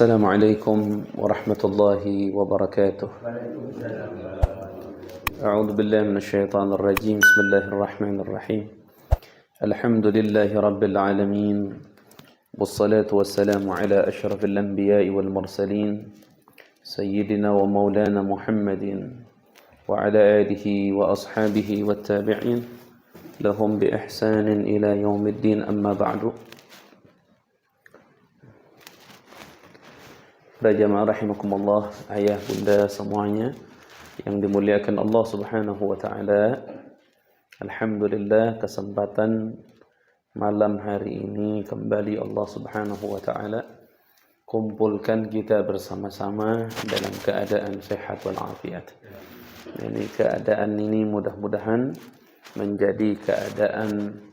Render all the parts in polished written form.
السلام عليكم ورحمة الله وبركاته. أعوذ بالله من الشيطان الرجيم. بسم الله الرحمن الرحيم. الحمد لله رب العالمين، والصلاة والسلام على أشرف الأنبياء والمرسلين سيدنا ومولانا محمد وعلى آله وأصحابه والتابعين لهم بإحسان إلى يوم الدين. أما بعد. Para jamaah rahimakumullah, ayah bunda semuanya yang dimuliakan Allah Subhanahu wa taala. Alhamdulillah, kesempatan malam hari ini kembali Allah Subhanahu wa taala kumpulkan kita bersama-sama dalam keadaan sehat walafiat. Jadi keadaan ini mudah-mudahan menjadi keadaan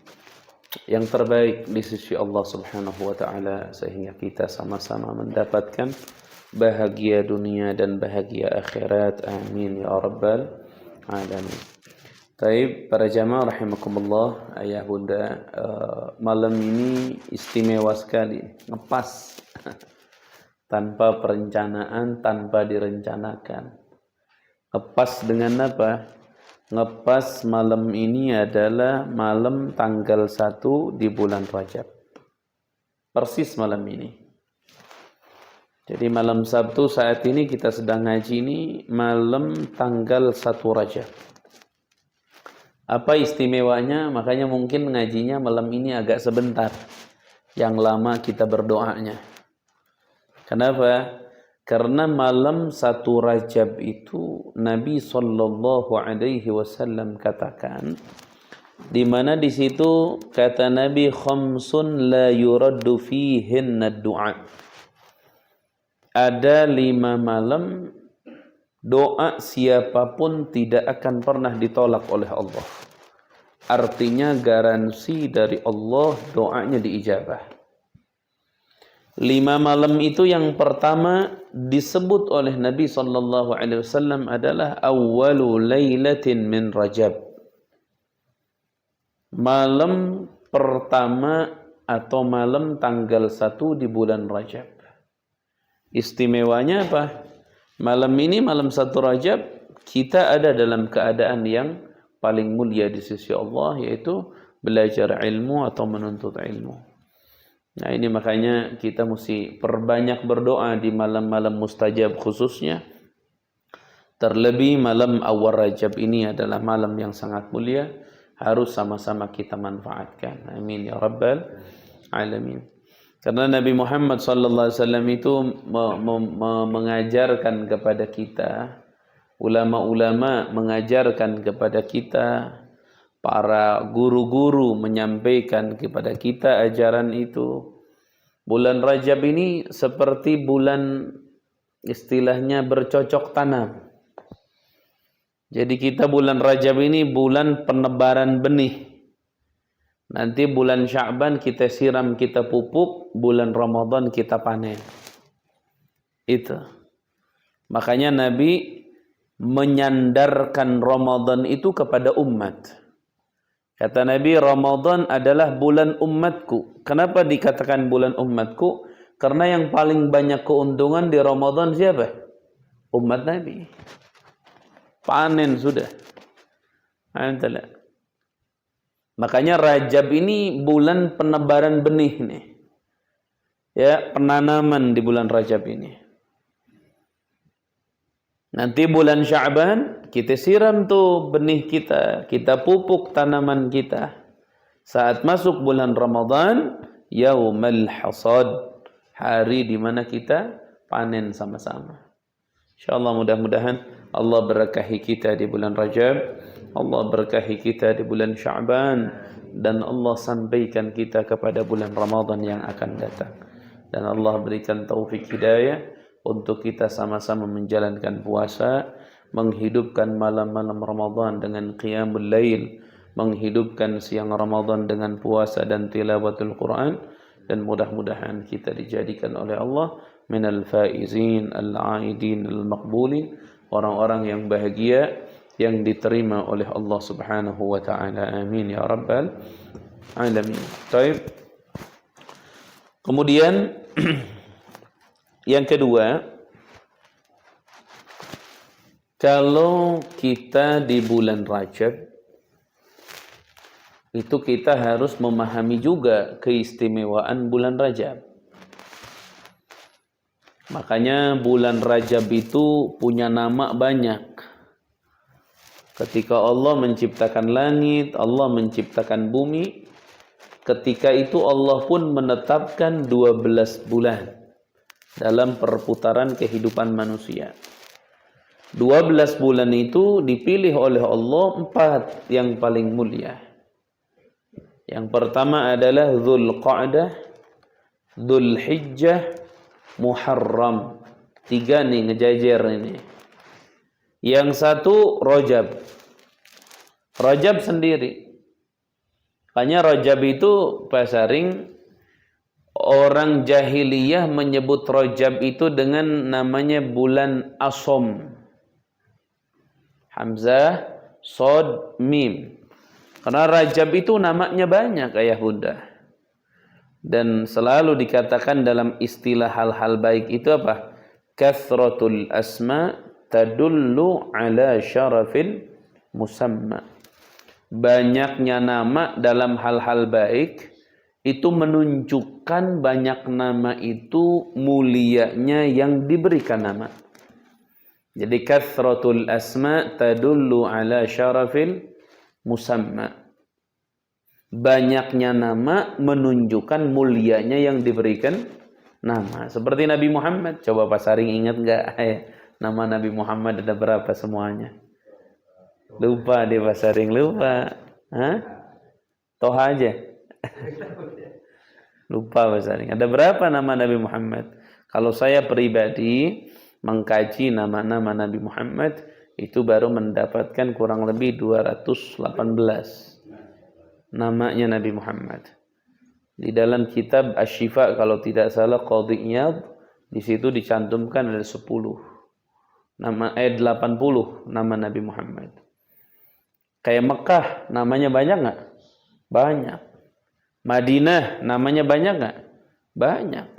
yang terbaik di sisi Allah Subhanahu wa taala, sehingga kita sama-sama mendapatkan bahagia dunia dan bahagia akhirat. Amin ya rabbal alamin. Baik, para jamaah rahimakumullah, ayah bunda, malam ini istimewa sekali, ngepas tanpa perencanaan, tanpa direncanakan. Ngepas dengan apa? Ngepas malam ini adalah malam tanggal 1 di bulan Rajab. Persis malam ini. Jadi malam Sabtu saat ini kita sedang ngaji ini malam tanggal 1 Rajab. Apa istimewanya? Makanya mungkin ngajinya malam ini agak sebentar. Yang lama kita berdoanya. Kenapa? Karena malam 1 Rajab itu Nabi sallallahu alaihi wasallam katakan, di mana di situ kata Nabi, khamsun la yuraddu fihinna du'a. Ada 5 malam doa siapapun tidak akan pernah ditolak oleh Allah. Artinya garansi dari Allah doanya diijabah. 5 malam itu yang pertama disebut oleh Nabi sallallahu alaihi wasallam adalah awwalu lailatin min Rajab. Malam pertama atau malam tanggal 1 di bulan Rajab. Istimewanya apa? Malam ini, malam 1 Rajab, kita ada dalam keadaan yang paling mulia di sisi Allah, yaitu belajar ilmu atau menuntut ilmu. Nah, ini makanya kita mesti perbanyak berdoa di malam-malam mustajab khususnya. Terlebih malam awal Rajab ini adalah malam yang sangat mulia, harus sama-sama kita manfaatkan. Amin ya rabbal alamin. Karena Nabi Muhammad sallallahu alaihi wasallam itu mengajarkan kepada kita, ulama-ulama mengajarkan kepada kita, para guru-guru menyampaikan kepada kita ajaran itu. Bulan Rajab ini seperti bulan istilahnya bercocok tanam. Jadi kita bulan Rajab ini bulan penebaran benih. Nanti bulan Sya'ban kita siram, kita pupuk, bulan Ramadan kita panen. Itu. Makanya Nabi menyandarkan Ramadan itu kepada umat. Kata Nabi, Ramadan adalah bulan umatku. Kenapa dikatakan bulan umatku? Karena yang paling banyak keuntungan di Ramadan siapa? Umat Nabi. Panen sudah. Alhamdulillah. Makanya Rajab ini bulan penebaran benih nih. Ya, penanaman di bulan Rajab ini. Nanti bulan Sya'ban kita siram tuh benih kita, kita pupuk tanaman kita. Saat masuk bulan Ramadan, yaumul hasad, hari di mana kita panen sama-sama. Insyaallah mudah-mudahan Allah berkahi kita di bulan Rajab, Allah berkahi kita di bulan Sya'ban, dan Allah sampaikan kita kepada bulan Ramadan yang akan datang. Dan Allah berikan taufik hidayah untuk kita sama-sama menjalankan puasa, menghidupkan malam-malam Ramadan dengan qiyamul lail, menghidupkan siang Ramadan dengan puasa dan tilawatul Quran, dan mudah-mudahan kita dijadikan oleh Allah minal faizin al-aidin al-maqbulin, orang-orang yang bahagia yang diterima oleh Allah Subhanahu wa taala. Amin ya rabbal alamin. Baik. Kemudian Yang kedua, kalau kita di bulan Rajab, itu kita harus memahami juga keistimewaan bulan Rajab. Makanya bulan Rajab itu punya nama banyak. Ketika Allah menciptakan langit, Allah menciptakan bumi, ketika itu Allah pun menetapkan 12 bulan dalam perputaran kehidupan manusia. 12 bulan itu dipilih oleh Allah 4 yang paling mulia. Yang pertama adalah Dzulqa'dah, Dzulhijjah, Muharram. 3 nih ngejajar ini. Yang satu Rajab. Rajab sendiri. Makanya Rajab itu pasaring orang jahiliyah menyebut Rajab itu dengan namanya bulan Asham. Hamzah, Shad, Mim. Karena Rajab itu namanya banyak ayah bunda. Dan selalu dikatakan dalam istilah hal-hal baik itu apa? Kathratul asma tadullu ala syarafil musamma. Banyaknya nama dalam hal-hal baik itu menunjukkan banyak nama itu mulianya yang diberikan nama. Jadi kathratul asma tadullu ala syarafil musamma. Banyaknya nama menunjukkan mulianya yang diberikan nama. Seperti Nabi Muhammad. Coba Pak Saring ingat enggak? Nama Nabi Muhammad ada berapa semuanya? Lupa deh Pak Saring, lupa. Hah? Toha aja. Lupa Pak Saring. Ada berapa nama Nabi Muhammad? Kalau saya pribadi mengkaji nama-nama Nabi Muhammad, itu baru mendapatkan kurang lebih 218 namanya Nabi Muhammad. Di dalam kitab Asy-Syifa kalau tidak salah Qadhi Iyad, di situ dicantumkan ada 10 nama 80 nama Nabi Muhammad. Kayak Mekah namanya banyak enggak? Banyak. Madinah namanya banyak enggak? Banyak.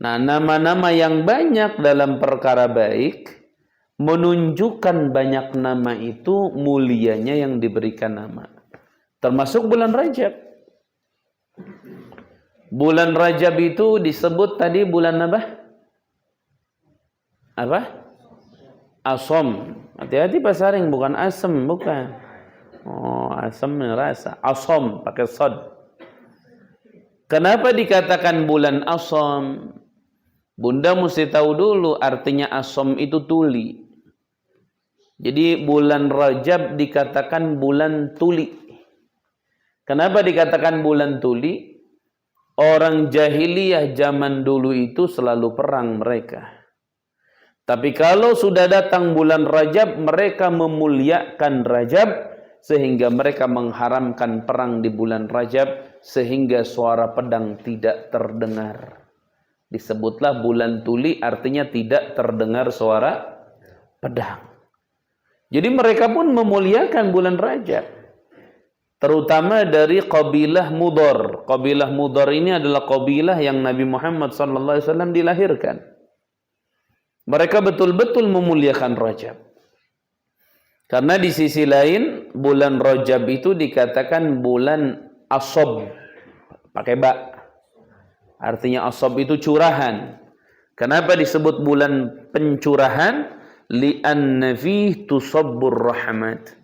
Nah, nama-nama yang banyak dalam perkara baik menunjukkan banyak nama itu mulianya yang diberikan nama. Termasuk bulan Rajab. Bulan Rajab itu disebut tadi bulan apa? Apa? Asham. Hati-hati Pak Saring, bukan asam, bukan. Oh, asam rasa. Asham pakai shad. Kenapa dikatakan bulan Asham? Bunda mesti tahu dulu artinya Asham itu tuli. Jadi bulan Rajab dikatakan bulan tuli. Kenapa dikatakan bulan tuli? Orang jahiliyah zaman dulu itu selalu perang mereka. Tapi kalau sudah datang bulan Rajab, mereka memuliakan Rajab sehingga mereka mengharamkan perang di bulan Rajab sehingga suara pedang tidak terdengar. Disebutlah bulan tuli artinya tidak terdengar suara pedang. Jadi mereka pun memuliakan bulan Rajab. Terutama dari kabilah Mudhar. Kabilah Mudhar ini adalah kabilah yang Nabi Muhammad SAW dilahirkan. Mereka betul-betul memuliakan Rajab. Karena di sisi lain bulan Rajab itu dikatakan bulan Ashab. Pakai ba. Artinya Ashab itu curahan. Kenapa disebut bulan pencurahan? Li'anna fihi tusabbur rahmat.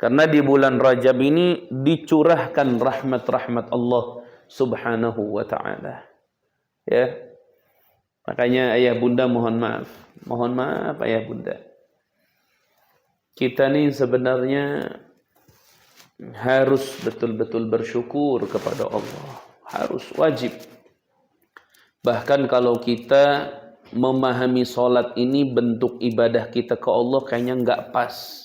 Karena di bulan Rajab ini dicurahkan rahmat-rahmat Allah Subhanahu wa ta'ala. Ya. Makanya ayah bunda mohon maaf. Mohon maaf ayah bunda. Kita ini sebenarnya harus betul-betul bersyukur kepada Allah. Harus wajib. Bahkan kalau kita memahami sholat ini bentuk ibadah kita ke Allah kayaknya nggak pas.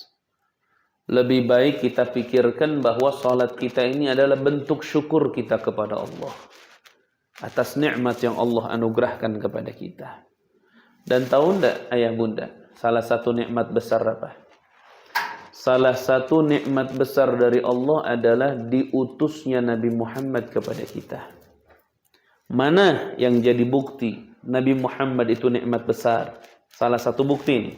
Lebih baik kita pikirkan bahwa sholat kita ini adalah bentuk syukur kita kepada Allah atas nikmat yang Allah anugerahkan kepada kita. Dan tahu enggak ayah bunda, salah satu nikmat besar apa? Salah satu nikmat besar dari Allah adalah diutusnya Nabi Muhammad kepada kita. Mana yang jadi bukti Nabi Muhammad itu nikmat besar. Salah satu bukti ini.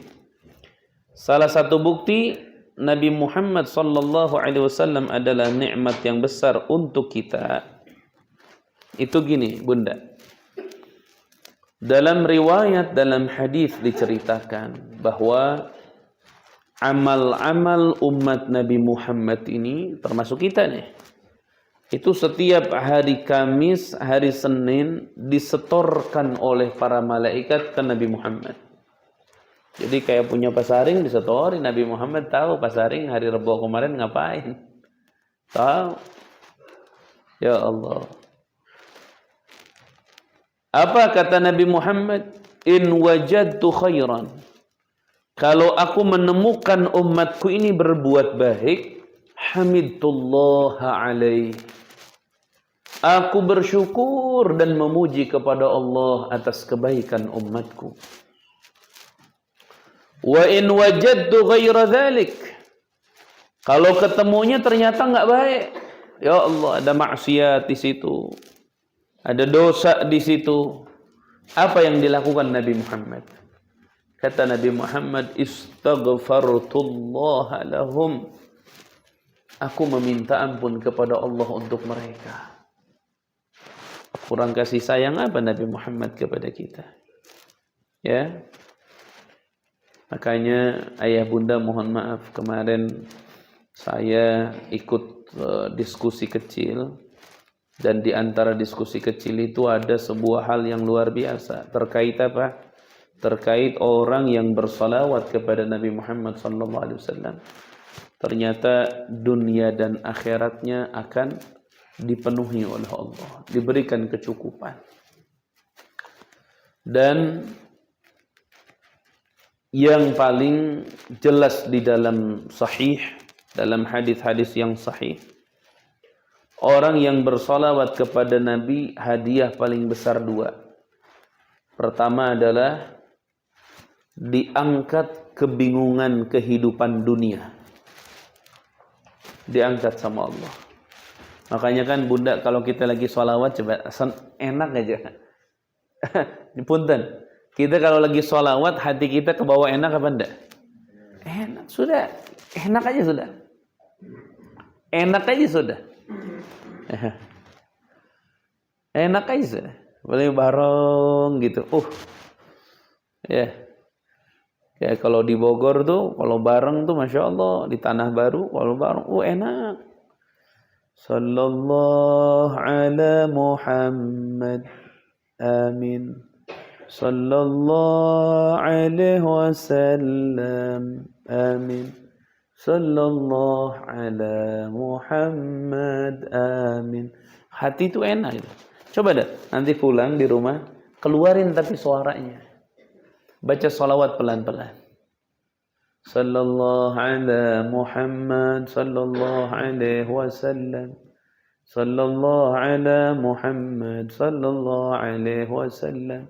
Salah satu bukti Nabi Muhammad sallallahu alaihi wasallam adalah nikmat yang besar untuk kita. Itu gini, Bunda. Dalam riwayat, dalam hadis diceritakan bahwa amal-amal umat Nabi Muhammad ini termasuk kita nih. Itu setiap hari Kamis, hari Senin disetorkan oleh para malaikat ke Nabi Muhammad. Jadi kayak punya pasaring disetorin, Nabi Muhammad tahu pasaring hari Rabu kemarin ngapain. Tahu. Ya Allah. Apa kata Nabi Muhammad? In wajadtu khairan. Kalau aku menemukan umatku ini berbuat baik, hamidtullaha alaih. Aku bersyukur dan memuji kepada Allah atas kebaikan umatku. Wa in wajadtu ghaira dhalik. Kalau ketemunya ternyata enggak baik. Ya Allah, ada maksiat di situ. Ada dosa di situ. Apa yang dilakukan Nabi Muhammad? Kata Nabi Muhammad, istaghfartullah lahum. Aku meminta ampun kepada Allah untuk mereka. Kurang kasih sayang apa Nabi Muhammad kepada kita? Ya. Makanya ayah bunda mohon maaf, kemarin saya ikut diskusi kecil, dan di antara diskusi kecil itu ada sebuah hal yang luar biasa. Terkait apa? Terkait orang yang bersalawat kepada Nabi Muhammad SAW. Ternyata dunia dan akhiratnya akan dipenuhi oleh Allah, diberikan kecukupan. Dan yang paling jelas di dalam sahih, dalam hadis-hadis yang sahih, orang yang bersalawat kepada Nabi, hadiah paling besar dua. Pertama adalah diangkat kebingungan kehidupan dunia. Diangkat sama Allah. Makanya kan bunda kalau kita lagi salawat coba enak aja. Punten. Kita kalau lagi sholawat, hati kita ke bawah enak apa enggak? Enak, sudah. Enak aja sudah. Enak aja sudah. Enak aja sudah. Boleh bareng gitu. Ya. Kayak kalau di Bogor tuh, kalau bareng tuh Masya Allah. Di Tanah Baru, kalau bareng, enak. Sallallahu ala Muhammad. Amin. Sallallahu alaihi wasallam. Amin. Sallallahu ala Muhammad. Amin. Hati itu enak gitu. Coba dah, nanti pulang di rumah, keluarin tapi suaranya. Baca salawat pelan-pelan. Sallallahu ala Muhammad. Sallallahu alaihi wasallam. Sallallahu ala Muhammad. Sallallahu alaihi wasallam.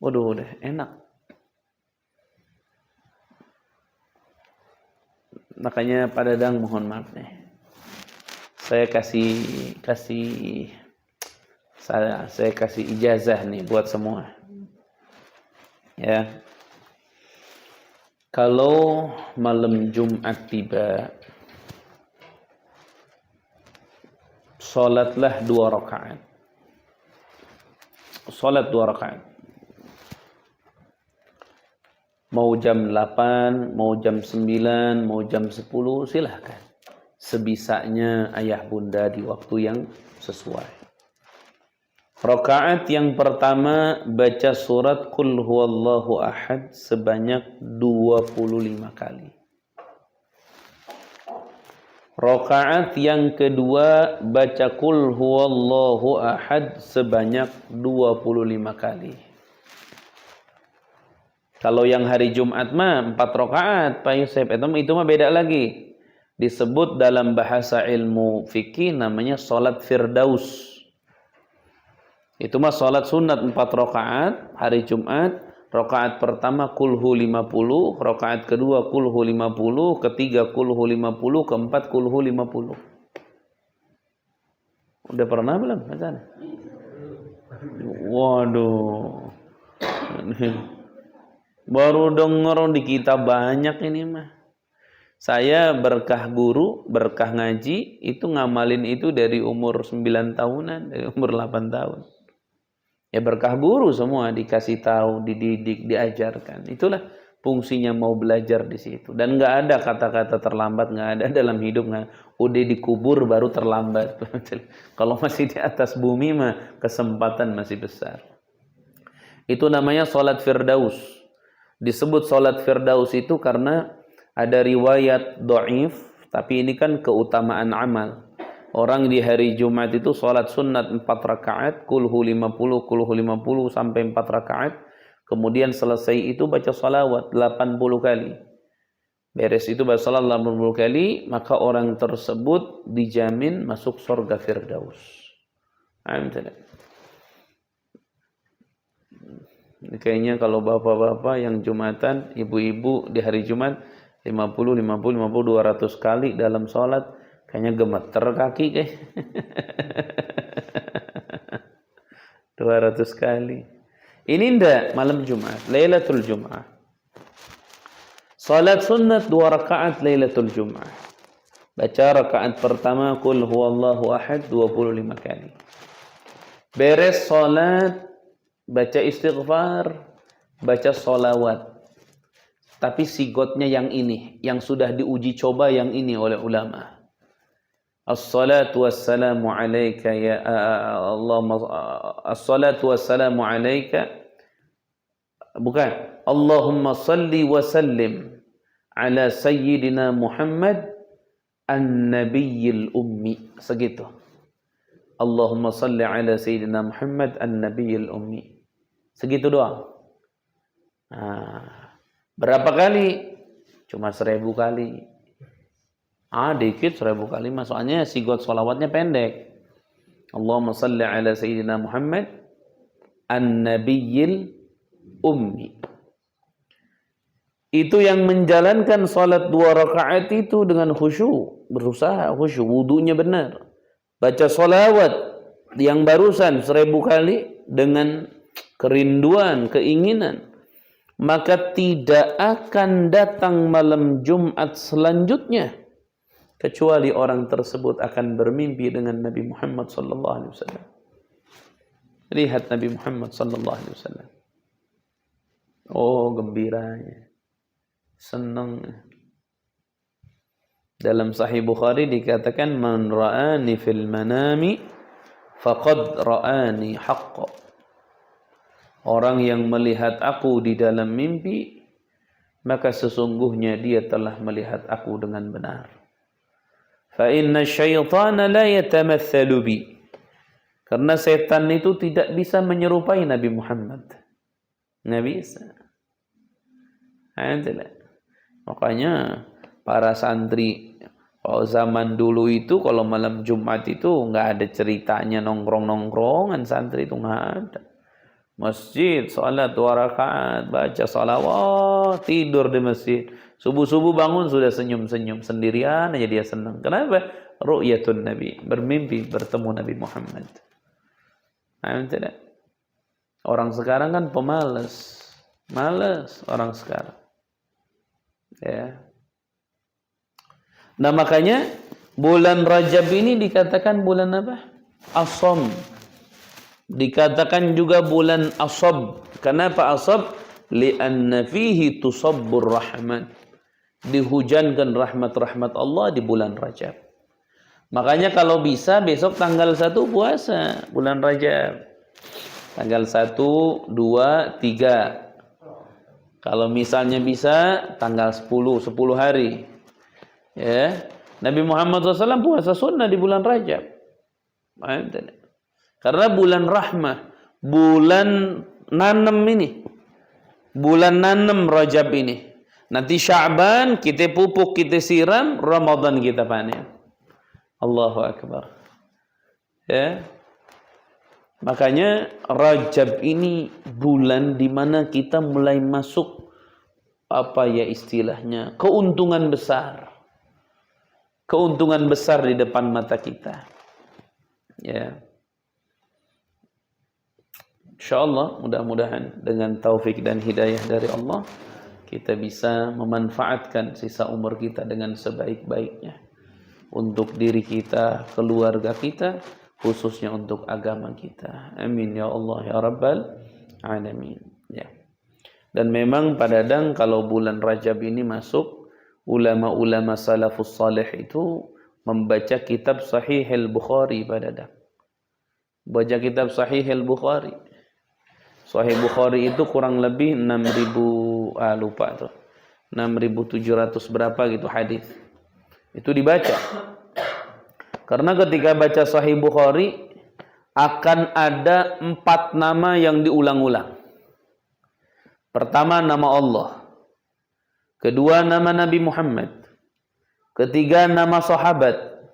Waduh, udah enak. Makanya Pak Dadang mohon maaf nih. Saya kasih ijazah nih buat semua. Ya. Kalau malam Jumat tiba, salatlah 2 rakaat. Salat 2 rakaat. Mau jam 8, mau jam 9, mau jam 10, silahkan. Sebisanya ayah bunda di waktu yang sesuai. Rakaat yang pertama baca surat Qul huwallahu ahad sebanyak 25 kali. Rakaat yang kedua baca Qul huwallahu ahad sebanyak 25 kali. Kalau yang hari Jumat mah 4 rakaat, Pak Yusuf, itu mah beda lagi. Disebut dalam bahasa ilmu fikih namanya salat firdaus. Itu mah salat sunat 4 rakaat hari Jumat. Rakaat pertama kulhu 50, rakaat kedua kulhu 50, ketiga kulhu 50, keempat kulhu 50. Udah pernah belum? Waduh. Baru denger di kitab banyak ini mah. Saya berkah guru, berkah ngaji, itu ngamalin itu dari umur 9 tahunan, dari umur 8 tahun. Ya berkah guru semua, dikasih tahu, dididik, diajarkan. Itulah fungsinya mau belajar di situ. Dan nggak ada kata-kata terlambat, nggak ada dalam hidup. Nggak. Udah dikubur baru terlambat. Kalau masih di atas bumi mah kesempatan masih besar. Itu namanya sholat firdaus. Disebut sholat firdaus itu karena ada riwayat dhaif, tapi ini kan keutamaan amal. Orang di hari Jumat itu sholat sunat 4 rakaat, kulhu 50 sampai 4 rakaat. Kemudian selesai itu baca salawat 80 kali. Beres itu baca salawat 80 kali, maka orang tersebut dijamin masuk surga firdaus. Kayaknya kalau bapak-bapak yang Jumatan, ibu-ibu di hari Jumat 50, 200 kali dalam sholat, kayaknya gemeter kaki kayak 200 kali. Ini ndak malam Jumat, Lailatul Jum'ah. Salat sunnat 2 rakaat Lailatul Jum'ah. Baca rakaat pertama Qul huwallahu ahad 25 kali. Beres salat baca istighfar, baca sholawat. Tapi sigotnya yang ini, yang sudah diuji coba yang ini oleh ulama. As-salatu wassalamu alaika ya Allah, as-salatu wassalamu alaika, bukan, Allahumma salli wa sallim ala sayyidina Muhammad an-nabiyyil ummi. Segitu. Allahumma salli ala sayyidina Muhammad an-nabiyyil ummi. Segitu doang. Berapa kali? Cuma 1000 kali. Dikit 1000 kali, soalnya sigot sholawatnya pendek. Allahumma salli ala sayyidina Muhammad an-nabiyyil ummi. Itu yang menjalankan salat 2 rakaat itu dengan khusyuk, berusaha khusyuk, wudunya benar. Baca sholawat yang barusan 1000 kali dengan kerinduan, keinginan. Maka tidak akan datang malam Jumat selanjutnya kecuali orang tersebut akan bermimpi dengan Nabi Muhammad sallallahu alaihi wasallam. Lihat Nabi Muhammad sallallahu alaihi wasallam. Oh, gembiranya. Senang. Dalam Sahih Bukhari dikatakan man ra'ani fil manami faqad ra'ani haqqan. Orang yang melihat aku di dalam mimpi, maka sesungguhnya dia telah melihat aku dengan benar. Fa inna syaitana la yatamatsalu bi. Karena setan itu tidak bisa menyerupai Nabi Muhammad. Nggak bisa. Makanya para santri kalau zaman dulu itu, kalau malam Jumat itu nggak ada ceritanya nongkrong-nongkrongan, santri itu nggak ada. Masjid, salat 2 rakaat, baca salawat, tidur di masjid. Subuh-subuh bangun sudah senyum-senyum, sendirian aja dia senang. Kenapa? Ru'yatun Nabi, bermimpi bertemu Nabi Muhammad. Tidak. Orang sekarang kan pemalas. Malas orang sekarang. Ya. Nah, makanya bulan Rajab ini dikatakan bulan apa? Asham. Dikatakan juga bulan Ashab. Kenapa Ashab? Li'anna fihi tusabbur rahmat. Dihujankan rahmat-rahmat Allah di bulan Rajab. Makanya kalau bisa besok tanggal 1 puasa bulan Rajab. Tanggal 1, 2, 3. Kalau misalnya bisa tanggal 10 hari. Ya. Nabi Muhammad SAW puasa sunnah di bulan Rajab. Karena bulan rahmah, bulan nanem ini. Bulan nanem Rajab ini. Nanti Sya'ban kita pupuk, kita siram, Ramadan kita panen. Allahu Akbar. Ya. Makanya Rajab ini bulan di mana kita mulai masuk apa ya istilahnya? Keuntungan besar. Keuntungan besar di depan mata kita. Ya. Insyaallah mudah-mudahan dengan taufik dan hidayah dari Allah kita bisa memanfaatkan sisa umur kita dengan sebaik-baiknya untuk diri kita, keluarga kita, khususnya untuk agama kita. Amin ya Allah ya Rabbal alamin. Ya. Dan memang Pak Dadang kalau bulan Rajab ini masuk, ulama-ulama salafus salih itu membaca kitab Sahih al-Bukhari Pak Dadang. Baca kitab Sahih al-Bukhari. Sahih Bukhari itu kurang lebih 6.000 lupa tuh. 6.700 berapa gitu hadis. Itu dibaca. Karena ketika baca Sahih Bukhari akan ada 4 nama yang diulang-ulang. Pertama nama Allah. Kedua nama Nabi Muhammad. Ketiga nama sahabat.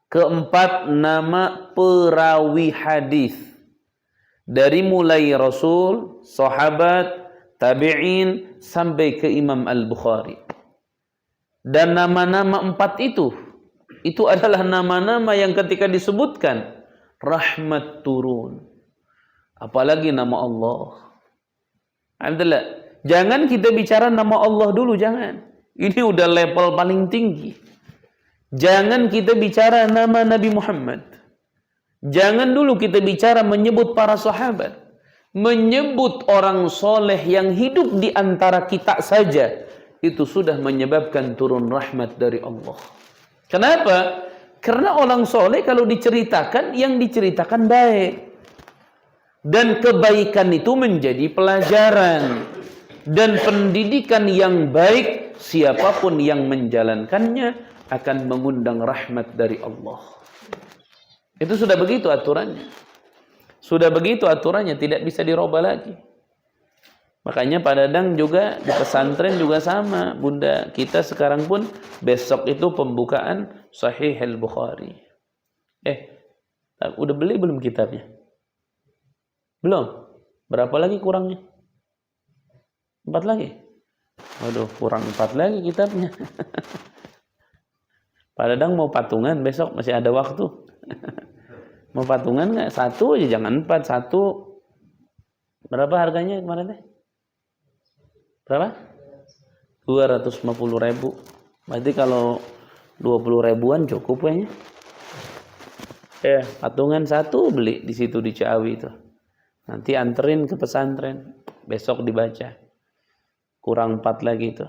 Keempat nama perawi hadis. Dari mulai Rasul, sahabat, tabi'in sampai ke Imam Al-Bukhari. Dan nama-nama 4 itu adalah nama-nama yang ketika disebutkan rahmat turun. Apalagi nama Allah. Alhamdulillah. Jangan kita bicara nama Allah dulu, jangan. Ini udah level paling tinggi. Jangan kita bicara nama Nabi Muhammad. Jangan dulu kita bicara menyebut para sahabat. Menyebut orang soleh yang hidup di antara kita saja. Itu sudah menyebabkan turun rahmat dari Allah. Kenapa? Karena orang soleh kalau diceritakan, yang diceritakan baik. Dan kebaikan itu menjadi pelajaran. Dan pendidikan yang baik, siapapun yang menjalankannya akan mengundang rahmat dari Allah. Itu sudah begitu aturannya. Sudah begitu aturannya, tidak bisa dirubah lagi. Makanya Pak Dadang juga di pesantren juga sama. Bunda kita sekarang pun besok itu pembukaan Sahih al-Bukhari. Udah beli belum kitabnya? Belum? Berapa lagi kurangnya? 4 lagi? Waduh, kurang 4 lagi kitabnya. Pak Dadang mau patungan besok, masih ada waktu. Mau patungan nggak? 1 aja, jangan 4. 1 berapa harganya kemarin teh? Berapa? 250.000. Berarti kalau 20 ribuan cukup kayaknya. Patungan 1 beli di situ di Ciawi itu. Nanti anterin ke pesantren. Besok dibaca. Kurang 4 lagi itu.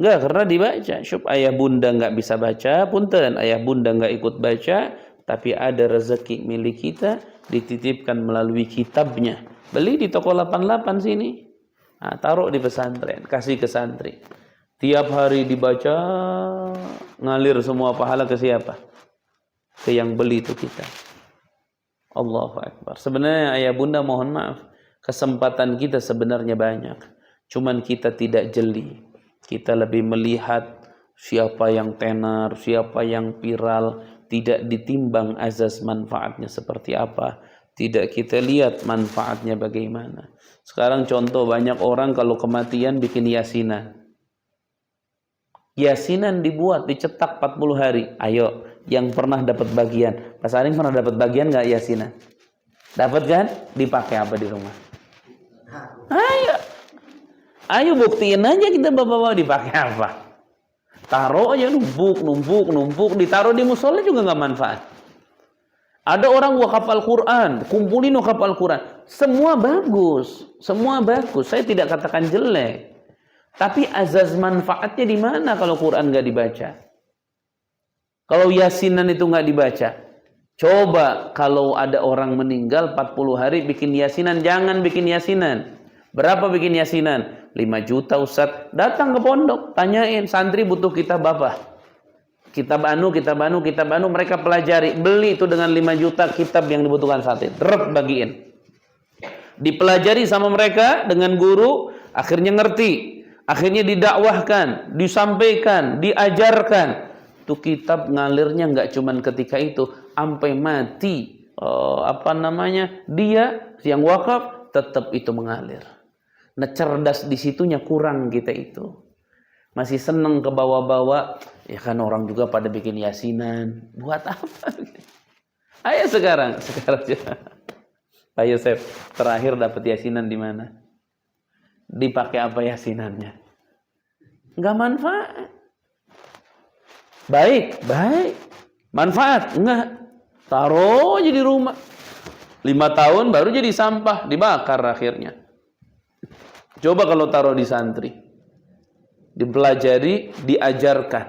Enggak, karena dibaca. Syup ayah bunda nggak bisa baca, punten ayah bunda nggak ikut baca, tapi ada rezeki milik kita dititipkan melalui kitabnya. Beli di toko 88 sini. Nah, taruh di pesantren, kasih ke santri. Tiap hari dibaca, ngalir semua pahala ke siapa? Ke yang beli itu kita. Allahu Akbar. Sebenarnya ayah bunda mohon maaf, kesempatan kita sebenarnya banyak. Cuman kita tidak jeli. Kita lebih melihat siapa yang tenar, siapa yang viral, tidak ditimbang azas manfaatnya seperti apa. Tidak kita lihat manfaatnya bagaimana. Sekarang contoh banyak orang kalau kematian bikin yasinan. Yasinan dibuat, dicetak 40 hari. Ayo, yang pernah dapat bagian. Pak Saring pernah dapat bagian nggak yasinan? Dapat kan? Dipakai apa di rumah? Ayo buktiin aja kita bawa-bawa dipakai apa. Taruh aja numpuk, ditaruh di musola juga nggak manfaat. Ada orang wakaf Al-Quran, kumpulin wakaf Al-Quran. Semua bagus. Saya tidak katakan jelek. Tapi azaz manfaatnya di mana kalau Quran nggak dibaca? Kalau yasinan itu nggak dibaca. Coba kalau ada orang meninggal 40 hari bikin yasinan, jangan bikin yasinan. Berapa bikin yasinan? 5 juta Ustaz. Datang ke pondok, tanyain santri butuh kitab apa? Kitab anu, mereka pelajari. Beli itu dengan 5 juta kitab yang dibutuhkan santri. Drop bagiin. Dipelajari sama mereka dengan guru, akhirnya ngerti. Akhirnya didakwahkan, disampaikan, diajarkan. Itu kitab ngalirnya nggak cuman ketika itu, sampai mati. Dia yang wakaf tetap itu mengalir. Nah, cerdas di situnya kurang kita itu. Masih seneng ke bawah-bawah, ya kan orang juga pada bikin yasinan. Buat apa? Ayo sekarang. Pak Yosef, terakhir dapat yasinan di mana? Dipakai apa yasinannya? Enggak manfaat. Baik. Manfaat? Enggak. Taruh aja di rumah. 5 tahun baru jadi sampah, dibakar akhirnya. Coba kalau taruh di santri. Dipelajari, diajarkan.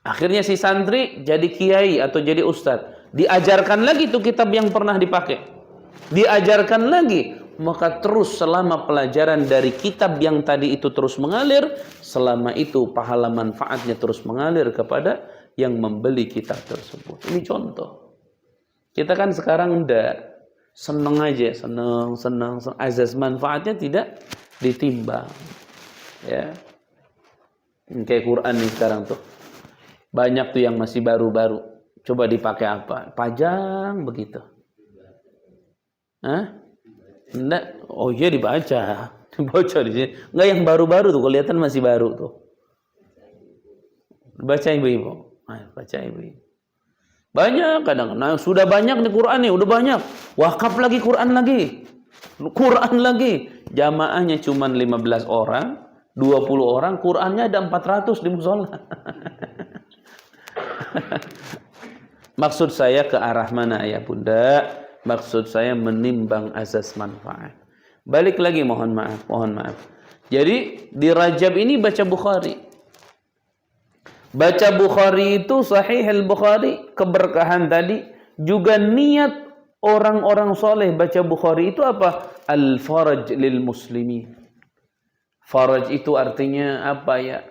Akhirnya si santri jadi kiai atau jadi ustadz. Diajarkan lagi tuh kitab yang pernah dipakai. Diajarkan lagi. Maka terus selama pelajaran dari kitab yang tadi itu terus mengalir, selama itu pahala manfaatnya terus mengalir kepada yang membeli kitab tersebut. Ini contoh. Kita kan sekarang udah seneng aja, seneng. Azas manfaatnya tidak ditimbang. Ya. Kayak Quran nih sekarang tuh. Banyak tuh yang masih baru-baru. Coba dipakai apa? Pajang begitu. Hah? Enggak. Oh iya dibaca. Dibaca di sini. Enggak yang baru-baru tuh, kelihatan masih baru tuh. Baca ibu-ibu. Baca ibu-ibu. Banyak kadang. Nah, sudah banyak di Quran nih, udah banyak. Wakaf lagi Quran lagi. Quran lagi. Jamaahnya cuma 15 orang, 20 orang, Qurannya ada 400 di musola. Maksud saya ke arah mana ya Bunda? Maksud saya menimbang azas manfaat. Balik lagi mohon maaf. Jadi di Rajab ini baca Bukhari. Baca Bukhari itu Sahih al-Bukhari, keberkahan tadi. Juga niat orang-orang soleh baca Bukhari itu apa? Al-faraj lil muslimin. Faraj itu artinya apa ya?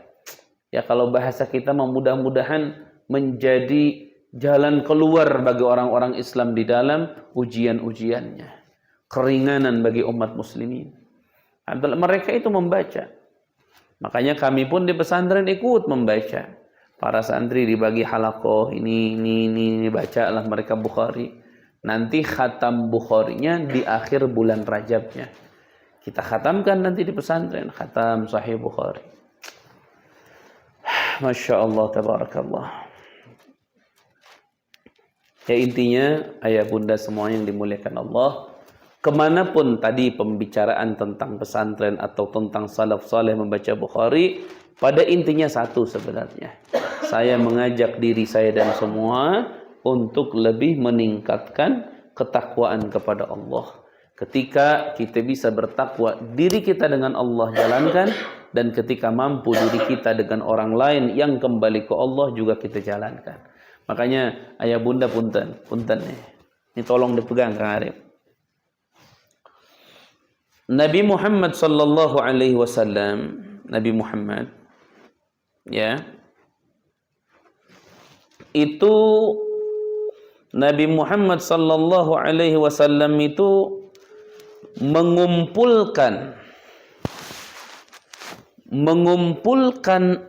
Ya kalau bahasa kita mudah-mudahan menjadi jalan keluar bagi orang-orang Islam di dalam ujian-ujiannya. Keringanan bagi umat muslimin. Mereka itu membaca. Makanya kami pun di pesantren ikut membaca. Para santri dibagi halakoh, ini bacalah mereka Bukhari. Nanti khatam Bukharinya di akhir bulan Rajabnya. Kita khatamkan nanti di pesantren, khatam Sahih Bukhari. Masya Allah, tabarakallah. Ya intinya, ayah bunda semua yang dimuliakan Allah, kemanapun tadi pembicaraan tentang pesantren atau tentang salaf saleh membaca Bukhari, pada intinya satu sebenarnya. Saya mengajak diri saya dan semua untuk lebih meningkatkan ketakwaan kepada Allah. Ketika kita bisa bertakwa, diri kita dengan Allah jalankan, dan ketika mampu diri kita dengan orang lain yang kembali ke Allah juga kita jalankan. Makanya ayah bunda punten nih. Ini tolong dipegang Kang Arif. Nabi Muhammad sallallahu alaihi wasallam, Nabi Muhammad ya. Itu Nabi Muhammad sallallahu alaihi wasallam itu mengumpulkan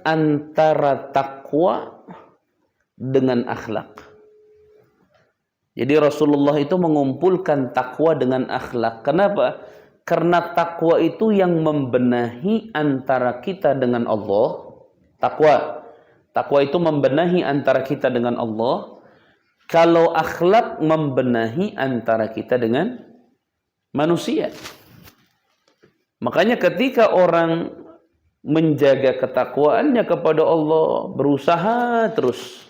antara takwa dengan akhlak. Jadi Rasulullah itu mengumpulkan takwa dengan akhlak. Kenapa? Karena takwa itu yang membenahi antara kita dengan Allah. Takwa itu membenahi antara kita dengan Allah. Kalau akhlak membenahi antara kita dengan manusia. Makanya ketika orang menjaga ketakwaannya kepada Allah, berusaha terus,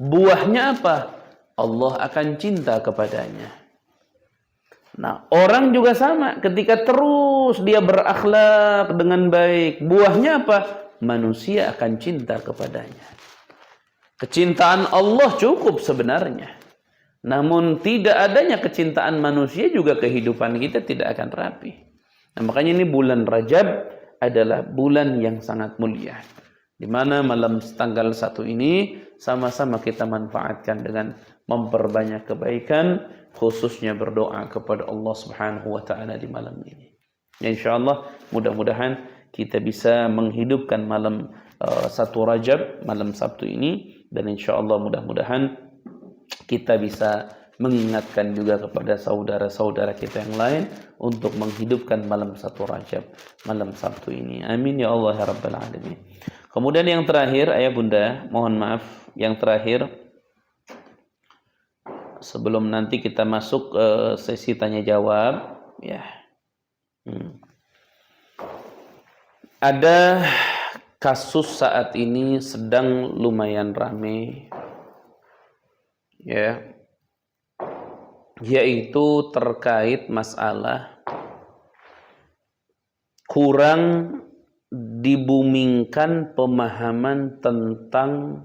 buahnya apa? Allah akan cinta kepadanya. Nah, orang juga sama, ketika terus dia berakhlak dengan baik, buahnya apa? Manusia akan cinta kepadanya. Kecintaan Allah cukup sebenarnya. Namun tidak adanya kecintaan manusia juga kehidupan kita tidak akan rapi. Nah, makanya ini bulan Rajab adalah bulan yang sangat mulia. Di mana malam tanggal 1 ini sama-sama kita manfaatkan dengan memperbanyak kebaikan, khususnya berdoa kepada Allah Subhanahu wa taala di malam ini. Ya, insyaallah mudah-mudahan kita bisa menghidupkan malam 1 Rajab, malam Sabtu ini, dan insyaallah mudah-mudahan kita bisa mengingatkan juga kepada saudara-saudara kita yang lain untuk menghidupkan malam 1 Rajab, malam Sabtu ini. Amin ya Allah ya Rabbal Alamin. Kemudian yang terakhir, ayah bunda, mohon maaf, yang terakhir, sebelum nanti kita masuk ke sesi tanya jawab, ya. Ada kasus saat ini sedang lumayan rame, ya, yaitu terkait masalah kurang dibumingkan pemahaman tentang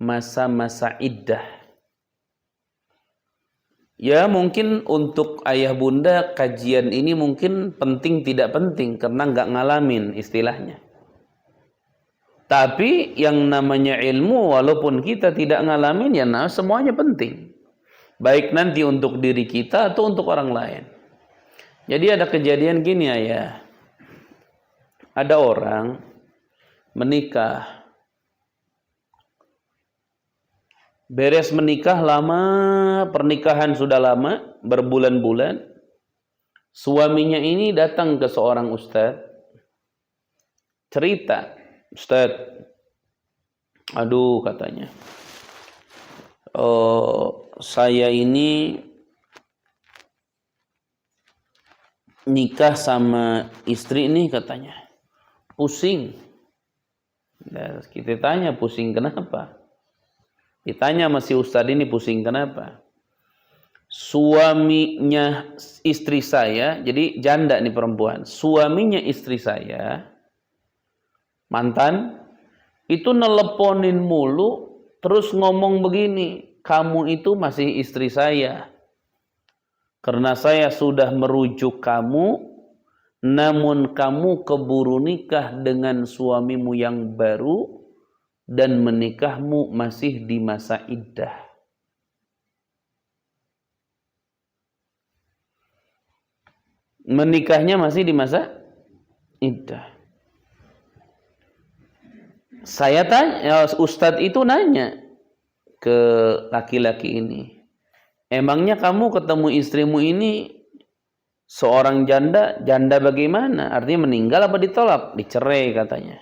masa-masa iddah. Ya, mungkin untuk ayah bunda kajian ini mungkin penting tidak penting karena nggak ngalamin istilahnya. Tapi yang namanya ilmu walaupun kita tidak ngalamin ya semuanya penting. Baik nanti untuk diri kita atau untuk orang lain. Jadi ada kejadian gini ayah. Ada orang menikah. Beres menikah lama, pernikahan sudah lama, berbulan-bulan. Suaminya ini datang ke seorang ustadz. Cerita, ustadz, aduh katanya. Saya ini nikah sama istri ini katanya. Pusing. Dan kita tanya pusing kenapa? Ditanya sama si ustadz ini pusing kenapa? Suaminya istri saya, jadi janda nih perempuan. Suaminya istri saya, mantan, itu neleponin mulu, terus ngomong begini, kamu itu masih istri saya. Karena saya sudah merujuk kamu, namun kamu keburu nikah dengan suamimu yang baru dan menikahmu masih di masa iddah. Menikahnya masih di masa iddah. Saya tanya, ustadz itu nanya ke laki-laki ini, emangnya kamu ketemu istrimu ini seorang janda, janda bagaimana? Artinya meninggal apa ditolak? Dicerai katanya.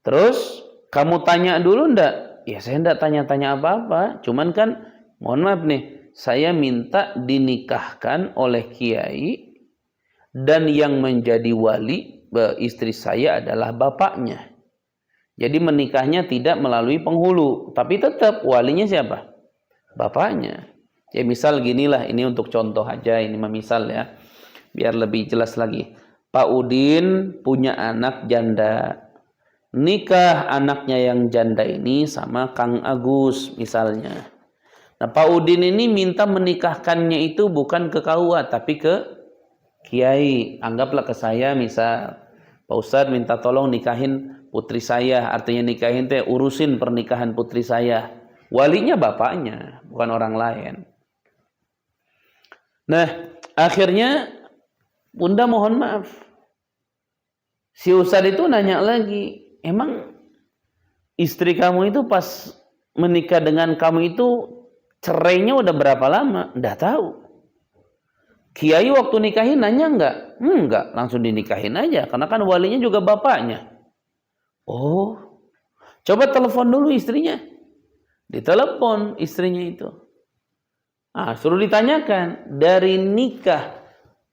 Terus kamu tanya dulu ndak? Ya saya ndak tanya-tanya apa-apa. Cuman kan mohon maaf nih, saya minta dinikahkan oleh kiai dan yang menjadi wali istri saya adalah bapaknya. Jadi menikahnya tidak melalui penghulu, tapi tetap walinya siapa? Bapaknya. Ya misal ginilah, ini untuk contoh aja, ini memisal ya, biar lebih jelas lagi. Pak Udin punya anak janda, nikah anaknya yang janda ini sama Kang Agus misalnya. Nah Pak Udin ini minta menikahkannya itu bukan ke KUA tapi ke kiai. Anggaplah ke saya misal, Pak Ustadz minta tolong nikahin putri saya, artinya nikahin teh urusin pernikahan putri saya. Walinya bapaknya, bukan orang lain. Nah, akhirnya bunda mohon maaf. Si ustadz itu nanya lagi, emang istri kamu itu pas menikah dengan kamu itu cerainya udah berapa lama? Nggak tahu. Kiai waktu nikahin nanya enggak? Enggak, langsung dinikahin aja. Karena kan walinya juga bapaknya. Oh, coba telepon dulu istrinya. Ditelepon istrinya itu. Suruh ditanyakan, dari nikah,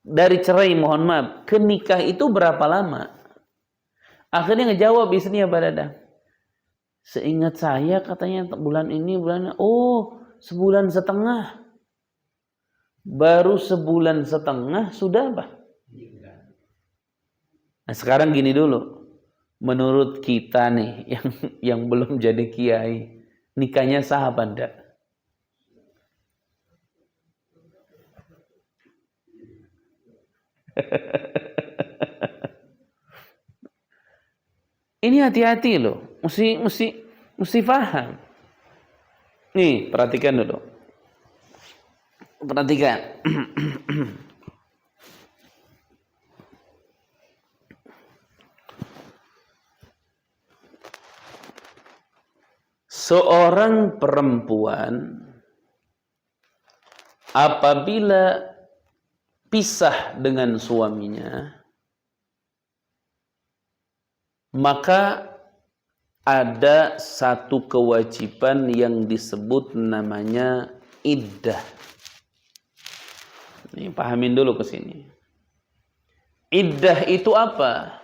dari cerai mohon maaf, ke nikah itu berapa lama? Akhirnya ngejawab istrinya Pak Dadang. Seingat saya katanya bulan ini, sebulan setengah. Baru sebulan setengah sudah apa? Nah sekarang gini dulu. Menurut kita nih, yang belum jadi kiai, nikahnya sah apa enggak? Ini hati-hati loh, mesti paham. Nih, perhatikan dulu. Perhatikan. Seorang perempuan apabila pisah dengan suaminya, maka ada satu kewajiban yang disebut namanya iddah. Ini pahamin dulu ke sini. Iddah itu apa?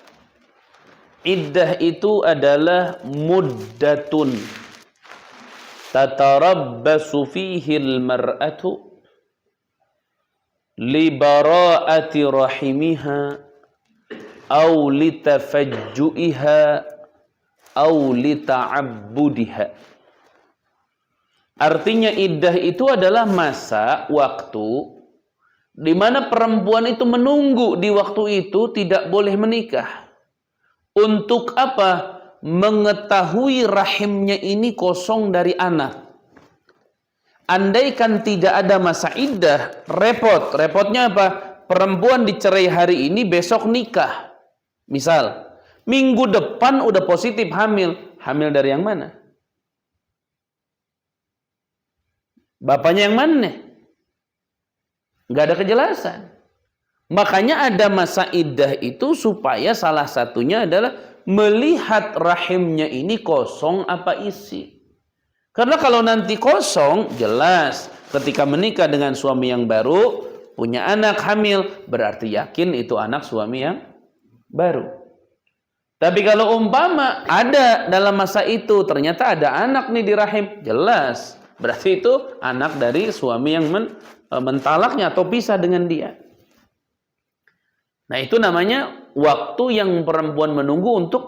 Iddah itu adalah muddatun tatarabbasu fihi al-mar'atu li bara'ati rahimiha aw li tafajju'iha aw li ta'abbudiha. Artinya iddah itu adalah masa waktu di mana perempuan itu menunggu di waktu itu tidak boleh menikah. Untuk apa? Mengetahui rahimnya ini kosong dari anak. Andaikan tidak ada masa iddah, repot. Repotnya apa? Perempuan dicerai hari ini, besok nikah. Misal, minggu depan udah positif hamil. Hamil dari yang mana? Bapaknya yang mana? Nggak ada kejelasan. Makanya ada masa iddah itu supaya salah satunya adalah melihat rahimnya ini kosong apa isi. Karena kalau nanti kosong, jelas ketika menikah dengan suami yang baru, punya anak hamil, berarti yakin itu anak suami yang baru. Tapi kalau umpama ada dalam masa itu, ternyata ada anak nih di rahim, jelas berarti itu anak dari suami yang mentalaknya atau pisah dengan dia. Nah, itu namanya waktu yang perempuan menunggu untuk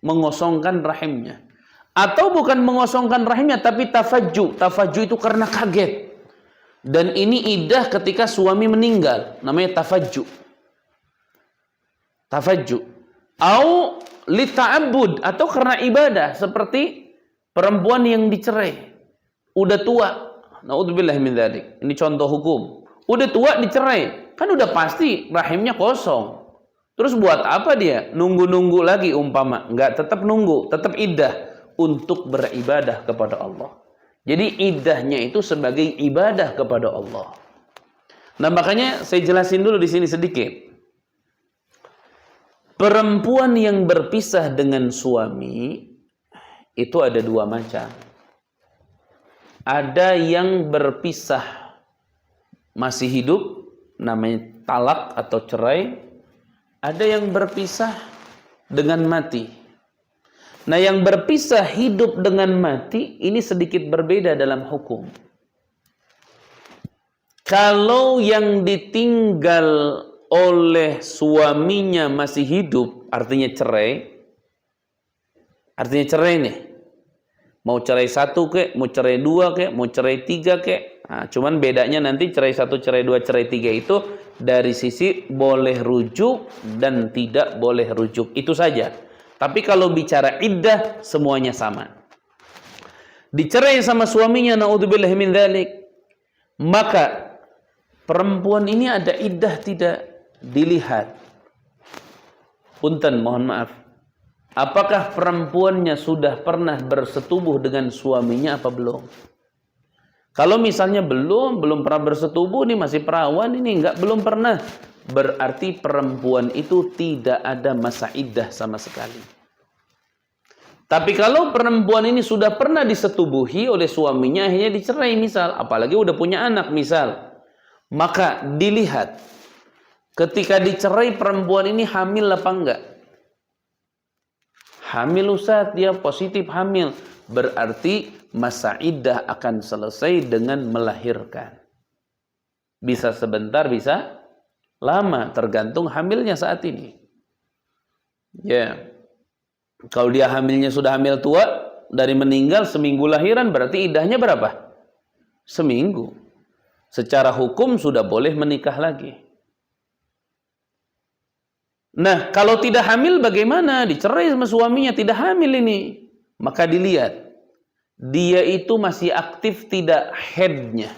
mengosongkan rahimnya. Atau bukan mengosongkan rahimnya, tapi tafajju. Tafajju itu karena kaget. Dan ini iddah ketika suami meninggal. Namanya tafajju. Tafajju. Au lita'abbud. Atau karena ibadah. Seperti perempuan yang dicerai. Udah tua. Na'udzubillah min dzalik. Ini contoh hukum. Udah tua dicerai. Kan udah pasti rahimnya kosong. Terus buat apa dia? Nunggu-nunggu lagi umpama. Enggak, tetap nunggu. Tetap iddah. Untuk beribadah kepada Allah. Jadi iddahnya itu sebagai ibadah kepada Allah. Nah, makanya saya jelasin dulu di sini sedikit. Perempuan yang berpisah dengan suami itu ada dua macam. Ada yang berpisah masih hidup, namanya talak atau cerai. Ada yang berpisah dengan mati. Nah, yang berpisah hidup dengan mati ini sedikit berbeda dalam hukum. Kalau yang ditinggal oleh suaminya masih hidup, artinya cerai. Artinya cerai nih. Mau cerai satu kek, mau cerai dua kek, mau cerai tiga kek. Nah, cuman bedanya nanti cerai satu, cerai dua, cerai tiga itu dari sisi boleh rujuk dan tidak boleh rujuk. Itu saja. Tapi kalau bicara iddah, semuanya sama. Dicerai sama suaminya, na'udzubillah min dzalik. Maka perempuan ini ada iddah tidak dilihat. Punten, mohon maaf. Apakah perempuannya sudah pernah bersetubuh dengan suaminya apa belum? Kalau misalnya belum pernah bersetubuh, ini masih perawan, ini belum pernah. Berarti perempuan itu tidak ada masa iddah sama sekali. Tapi kalau perempuan ini sudah pernah disetubuhi oleh suaminya, akhirnya dicerai misal, apalagi udah punya anak misal, maka dilihat ketika dicerai perempuan ini hamil apa enggak. Hamil, Ustaz, dia positif hamil, berarti masa iddah akan selesai dengan melahirkan. Bisa sebentar, bisa lama, tergantung hamilnya saat ini. Ya, kalau dia hamilnya sudah hamil tua, dari meninggal seminggu lahiran, berarti iddahnya berapa? Seminggu. Secara hukum sudah boleh menikah lagi. Nah, kalau tidak hamil bagaimana? Dicerai sama suaminya, tidak hamil ini. Maka dilihat, dia itu masih aktif tidak haidnya.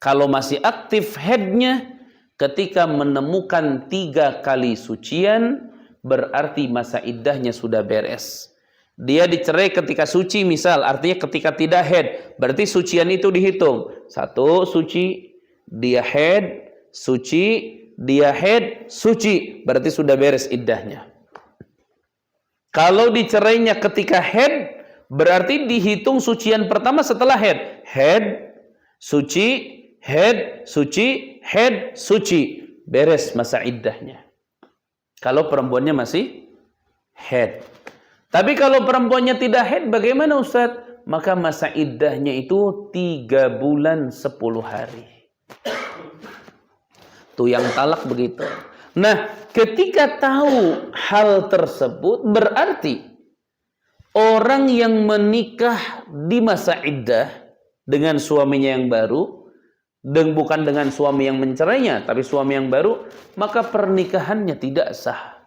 Kalau masih aktif haidnya, ketika menemukan 3 kali sucian, berarti masa iddahnya sudah beres. Dia dicerai ketika suci misal, artinya ketika tidak haid, berarti sucian itu dihitung. 1 suci, dia haid, suci, dia haid, suci, berarti sudah beres iddahnya. Kalau dicerainya ketika haid, berarti dihitung sucian pertama setelah haid. Haid, Suci, head, suci, head, suci. Beres masa iddahnya. Kalau perempuannya masih head. Tapi kalau perempuannya tidak head, bagaimana Ustaz? Maka masa iddahnya itu 3 bulan 10 hari. Tuh yang talak begitu. Nah, ketika tahu hal tersebut, berarti orang yang menikah di masa iddah dengan suaminya yang baru, dan bukan dengan suami yang mencerainya, tapi suami yang baru, maka pernikahannya tidak sah.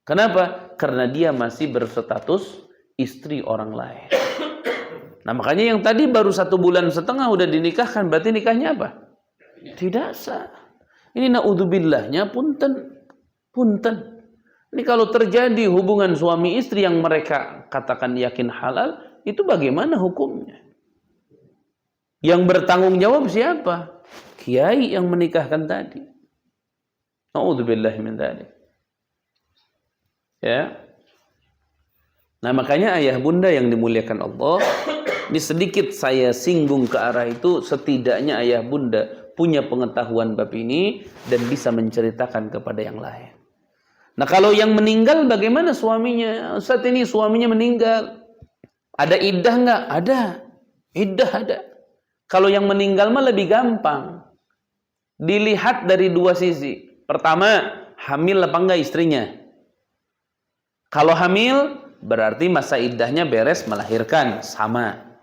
Kenapa? Karena dia masih berstatus istri orang lain. Nah, makanya yang tadi baru 1,5 bulan udah dinikahkan, berarti nikahnya apa? Tidak sah. Ini naudzubillaahnya punten. Ini kalau terjadi hubungan suami istri yang mereka katakan yakin halal, itu bagaimana hukumnya? Yang bertanggung jawab siapa? Kiai yang menikahkan tadi. Naudzubillahi min dzalik. Ya. Nah, makanya ayah bunda yang dimuliakan Allah, ini sedikit saya singgung ke arah itu, setidaknya ayah bunda punya pengetahuan bab ini dan bisa menceritakan kepada yang lain. Nah, kalau yang meninggal bagaimana suaminya? Saat ini suaminya meninggal. Ada iddah enggak? Ada. Iddah ada. Kalau yang meninggal mah lebih gampang. Dilihat dari 2 sisi. Pertama, hamil apa enggak istrinya? Kalau hamil, berarti masa iddahnya beres melahirkan, sama.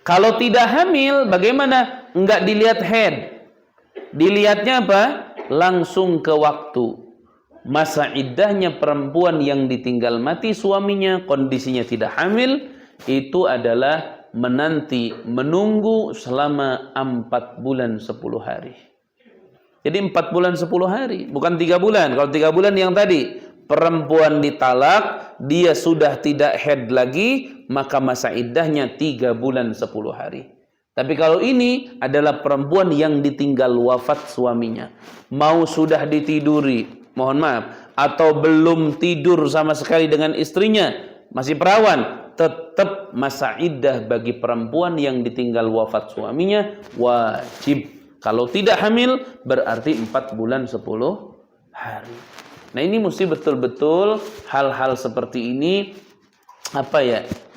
Kalau tidak hamil, bagaimana? Enggak dilihat head. Dilihatnya apa? Langsung ke waktu. Masa iddahnya perempuan yang ditinggal mati suaminya, kondisinya tidak hamil, itu adalah menunggu selama 4 bulan 10 hari. Jadi 4 bulan 10 hari, bukan 3 bulan. Kalau 3 bulan yang tadi, perempuan ditalak, dia sudah tidak head lagi, maka masa iddahnya 3 bulan 10 hari. Tapi kalau ini adalah perempuan yang ditinggal wafat suaminya, mau sudah ditiduri, mohon maaf, atau belum tidur sama sekali dengan istrinya, masih perawan, tetap masa iddah bagi perempuan yang ditinggal wafat suaminya wajib. Kalau tidak hamil, berarti 4 bulan 10 hari. Nah, ini mesti betul-betul hal-hal seperti ini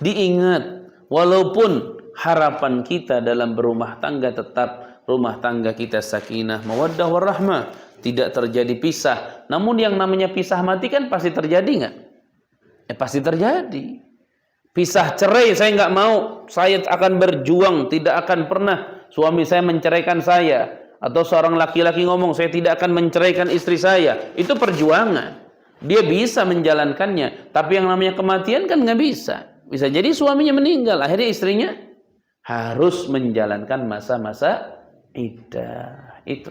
diingat. Walaupun harapan kita dalam berumah tangga tetap rumah tangga kita sakinah, mawaddah warahmah, tidak terjadi pisah. Namun yang namanya pisah mati kan pasti terjadi nggak? Pasti terjadi. Pisah cerai saya nggak mau, saya akan berjuang, tidak akan pernah suami saya menceraikan saya. Atau seorang laki-laki ngomong, saya tidak akan menceraikan istri saya. Itu perjuangan. Dia bisa menjalankannya. Tapi yang namanya kematian kan nggak bisa. Bisa jadi suaminya meninggal. Akhirnya istrinya harus menjalankan masa-masa iddah. Itu.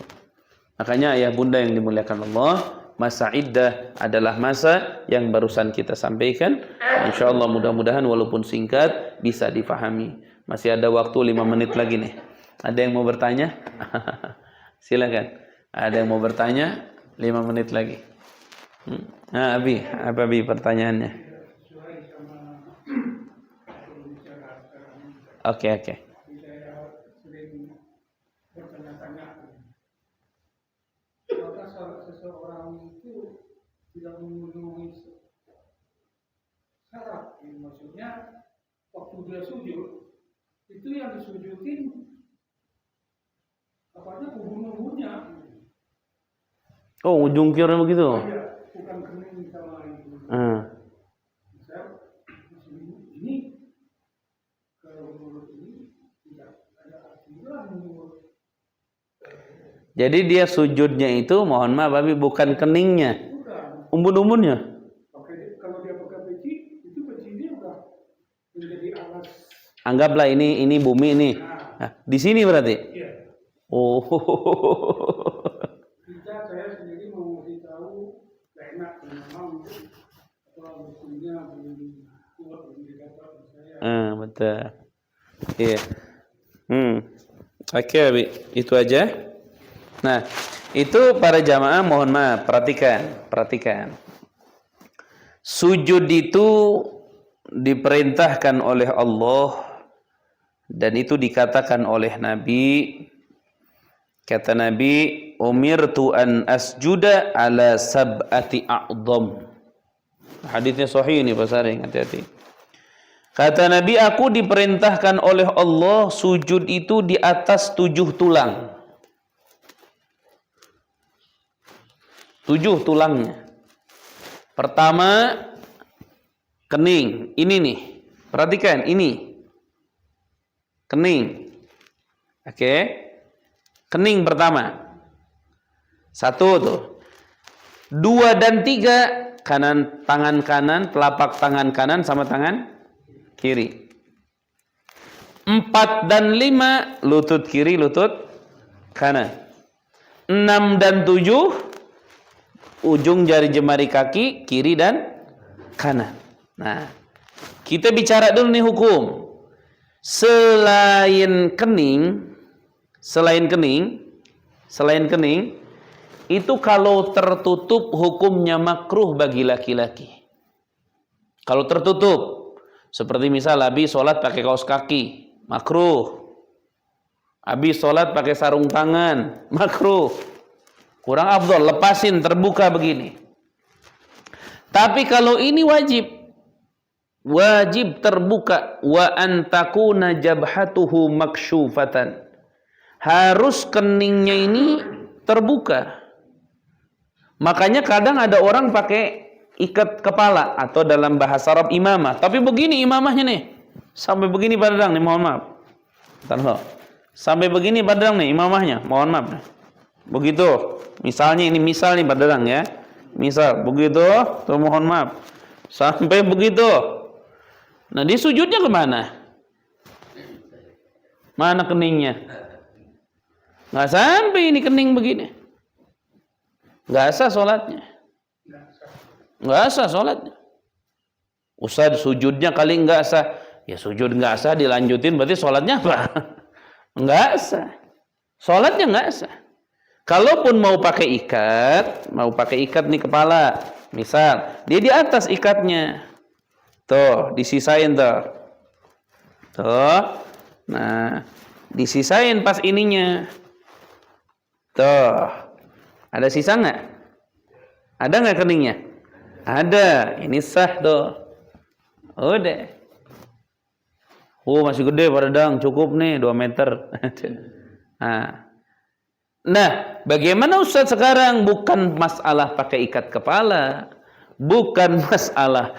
Makanya ayah bunda yang dimuliakan Allah, masa iddah adalah masa yang barusan kita sampaikan. InsyaAllah mudah-mudahan walaupun singkat bisa difahami. Masih ada waktu 5 menit lagi nih. Ada yang mau bertanya? Silakan. Ada yang mau bertanya? 5 menit lagi. Nah, Abi, apa Abi pertanyaannya? Oke. Saya sering bertanya-tanya, apakah seseorang itu tidak memenuhi syarat? Maksudnya, waktu dia sujud, itu yang disujudin apanya ubun-ubunnya. Oh, jungkirnya begitu? Iya, bukan kening sama itu. Misal, ini kalau menurut ini tidak ada aturan menurut. Jadi dia sujudnya itu, mohon maaf, tapi bukan keningnya, umbun-umbunnya. Oke, kalau dia pakai peci, itu pecinya udah menjadi alas. Anggaplah ini bumi ini. Nah, di sini berarti. Iya. Oh. Saya sendiri mau ngasih tahu, gak enak memang bukunya belum kuat belum didapat saya. Betul. Iya. Oke, Abi. Itu aja. Nah, itu para jamaah mohon maaf, perhatikan. Sujud itu diperintahkan oleh Allah Dan itu dikatakan oleh Nabi, kata Nabi, umirtu an asjuda ala sab'ati a'dham. Hadisnya sahih ini Pak Saring, hati-hati. Kata Nabi, aku diperintahkan oleh Allah sujud itu di atas 7 tulang. 7 tulangnya. Pertama, kening. Ini nih. Perhatikan, ini. Kening. Oke. Kening pertama. 1 tuh. 2 dan 3, kanan, tangan kanan, telapak tangan kanan sama tangan kiri. 4 dan 5, lutut kiri, lutut kanan. 6 dan 7, ujung jari jemari kaki kiri dan kanan. Nah, kita bicara dulu nih hukum. Selain kening, itu kalau tertutup hukumnya makruh bagi laki-laki. Kalau tertutup, seperti misal habis sholat pakai kaos kaki, makruh. Habis sholat pakai sarung tangan, makruh. Kurang afdol, lepasin terbuka begini. Tapi kalau ini wajib terbuka. Wa antakuna jabhatuhu maksyufatan. Harus keningnya ini terbuka. Makanya kadang ada orang pakai ikat kepala atau dalam bahasa Arab imamah. Tapi begini imamahnya nih. Sampai begini padang nih, mohon maaf. Sampai begini padang nih imamahnya, mohon maaf. Begitu. Misalnya ini misal nih padang ya. Misal begitu, tuh mohon maaf. Sampai begitu. Nah, di sujudnya kemana? Mana keningnya? Nggak sampai ini kening begini. Nggak sah sholatnya. Nggak sah sholatnya. Ustaz, sujudnya kali nggak sah. Ya sujud nggak sah dilanjutin, berarti sholatnya apa? Nggak sah. Sholatnya nggak sah. Kalaupun mau pakai ikat nih kepala. Misal, dia di atas ikatnya. Tuh, disisain tuh. Tuh. Nah, disisain pas ininya. Tuh. Ada sisa nggak? Ada nggak keningnya? Ada. Ini sah tuh. Udah. Masih gede padang, cukup nih 2 meter. Nah, bagaimana Ustaz sekarang? Bukan masalah pakai ikat kepala. Bukan masalah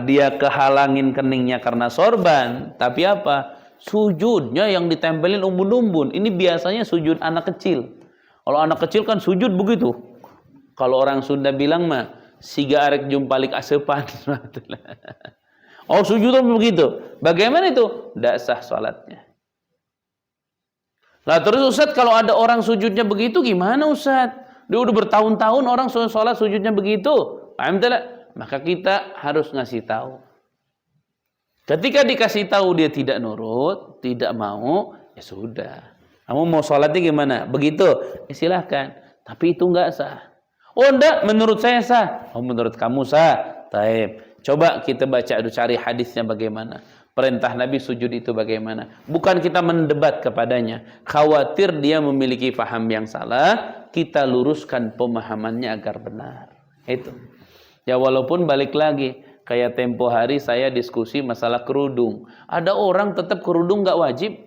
dia kehalangin keningnya karena sorban. Tapi apa? Sujudnya yang ditempelin umbun-umbun. Ini biasanya sujud anak kecil. Kalau anak kecil kan sujud begitu. Kalau orang Sunda bilang mah, siga arek jumpalik asepan. Oh, sujudnya begitu. Bagaimana itu? Tidak sah salatnya. Nah terus Ustaz, kalau ada orang sujudnya begitu gimana Ustaz? Dia udah bertahun-tahun orang sholat sujudnya begitu. Paham tidak? Maka kita harus ngasih tahu. Ketika dikasih tahu dia tidak nurut, tidak mau, ya sudah. Kamu mau sholatnya gimana? Begitu, ya silahkan. Tapi itu enggak sah. Oh enggak, menurut saya sah. Oh menurut kamu sah. Taib. Coba kita baca, cari hadisnya bagaimana. Perintah Nabi sujud itu bagaimana. Bukan kita mendebat kepadanya. Khawatir dia memiliki paham yang salah. Kita luruskan pemahamannya agar benar. Itu. Ya walaupun balik lagi. Kayak tempo hari saya diskusi masalah kerudung. Ada orang tetap kerudung nggak wajib.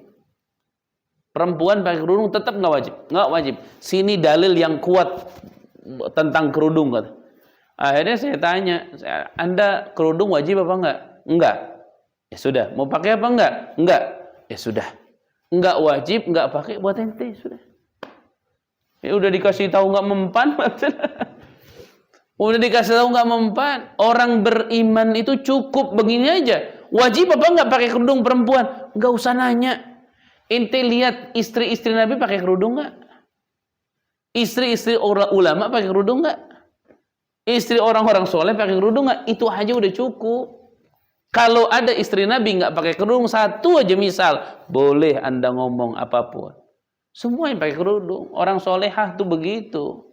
Perempuan pakai kerudung tetap nggak wajib. Nggak wajib. Sini dalil yang kuat tentang kerudung. Akhirnya saya tanya. Anda kerudung wajib apa enggak? Enggak. Ya sudah, mau pakai apa enggak? Enggak. Ya sudah. Enggak wajib, enggak pakai, buat ente sudah. Ya udah dikasih tahu enggak mempan, udah dikasih tahu enggak mempan. Orang beriman itu cukup begini aja. Wajib apa enggak pakai kerudung perempuan? Enggak usah nanya. Ente lihat istri-istri Nabi pakai kerudung enggak? Istri-istri ulama pakai kerudung enggak? Istri orang-orang soleh pakai kerudung enggak? Itu aja udah cukup. Kalau ada istri Nabi nggak pakai kerudung satu aja misal, boleh Anda ngomong apapun. Semua yang pakai kerudung, orang solehah tuh begitu.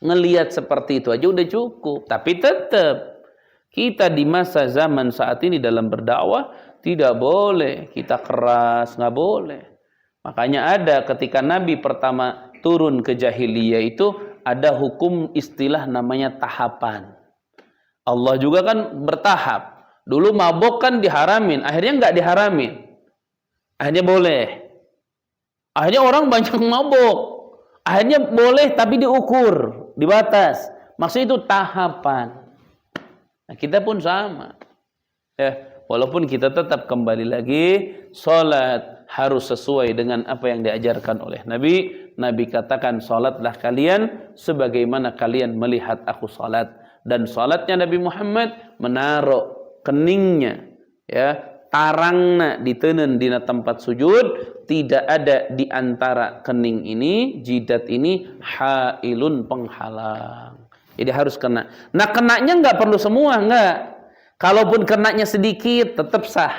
Ngelihat seperti itu aja udah cukup. Tapi tetap Kita di masa zaman saat ini dalam berdakwah tidak boleh kita keras, nggak boleh. Makanya ada ketika Nabi pertama turun ke jahiliyah itu ada hukum istilah namanya tahapan. Allah juga kan bertahap. Dulu mabok kan diharamin, akhirnya nggak diharamin. Akhirnya boleh. Akhirnya orang banyak mabok. Akhirnya boleh tapi diukur, dibatas. Maksudnya itu tahapan. Nah, kita pun sama. Ya, walaupun kita tetap kembali lagi, salat harus sesuai dengan apa yang diajarkan oleh Nabi. Nabi katakan, salatlah kalian sebagaimana kalian melihat aku salat. Dan salatnya Nabi Muhammad menaruh keningnya, ya, tarangna ditenen dina tempat sujud, tidak ada di antara kening ini, jidat ini hailun penghalang. Jadi harus kena. Nah, kenanya nggak perlu semua, nggak. Kalaupun kenanya sedikit, tetap sah.